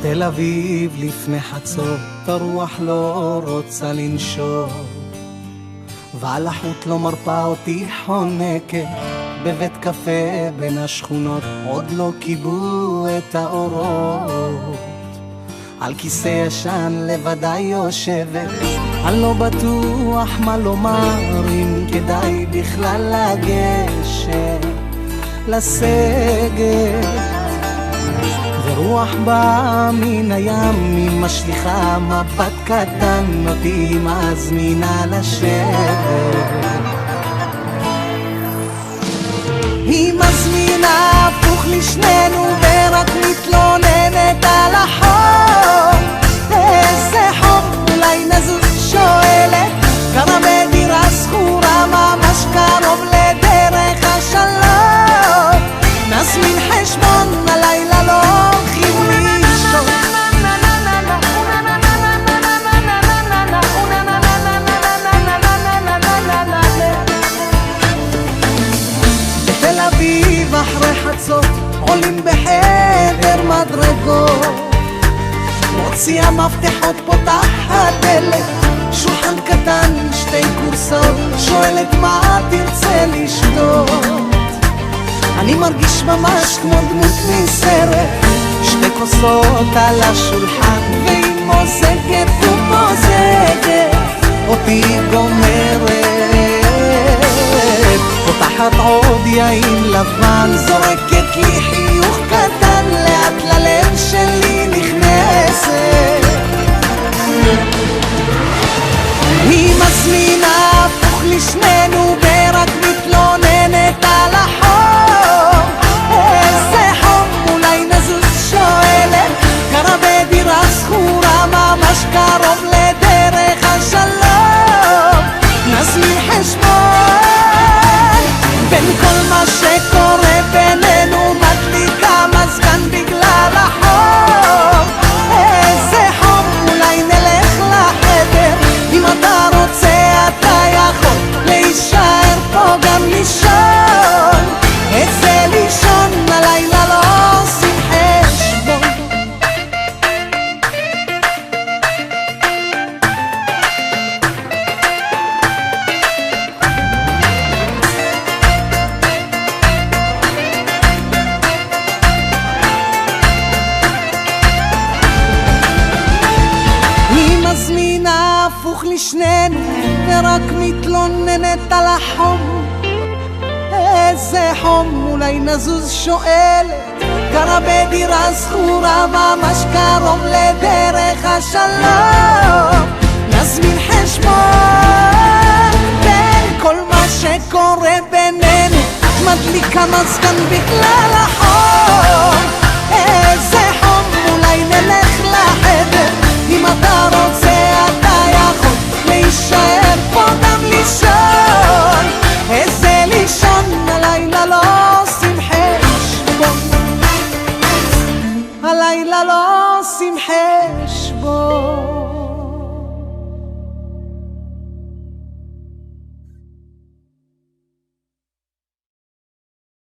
תל אביב לפני חצות, הרוח לא רוצה לנשור, ועל החוט לא מרפה אותי חונקת, בבית קפה בין השכונות עוד לא קיבלו את האורות. על כיסא ישן לבדי יושבת, אני לא בטוח מה לומר, אם כדאי בכלל לגשת לסגת. ורוח באה מן הים, היא משליחה מבט קטן, אותי מזמינה לשבת. היא מזמינה הפוך לשנינו ורק מתלוננת על החום. איזה חום, אולי נזוז, שואלת, גרה בדירה שכורה ממש קרוב לדרך השלום. נזמין חשבון, הלילה לא הולכים לישון. בתל אביב אחרי חצות עולים בחדר מדרגות, מוציאה מפתחות, פותחת דלת, שולחן קטן, שתי קורסאות, שואלת מה תרצה לשתות. אני מרגיש ממש כמו דמות מסרט, שתי כוסות על השולחן, והיא מוזגת ומוזגת, אותי גומרת. פותחת עוד יין לבן, זורקת לי חיוך קטן, לאט ללב שלי נכנסת. היא מזמינה הפוך לשנינו ורק מתלוננת על החום. איזה חום, אולי נזוז, שואלת, גרה בדירה שכורה ממש קרוב לדרך השלום. נזמין חשבון, בין כל מה שקורה בינינו מדליקה מזגן בגלל החום. איזה חום, אולי נלך לחדר, אם אתה רוצה אתה יכול להישאר פה גם לישון. את זה לישון, הלילה לא עושים חשבון. היא מזמינה הפוך לשנינו ורק מתלוננת על החום. איזה חום, אולי נזוז, שואלת, גרה בדירה שכורה ממש קרוב לדרך השלום. נזמין חשבון, בין כל מה שקורה בינינו מדליקה מזגן בגלל החום.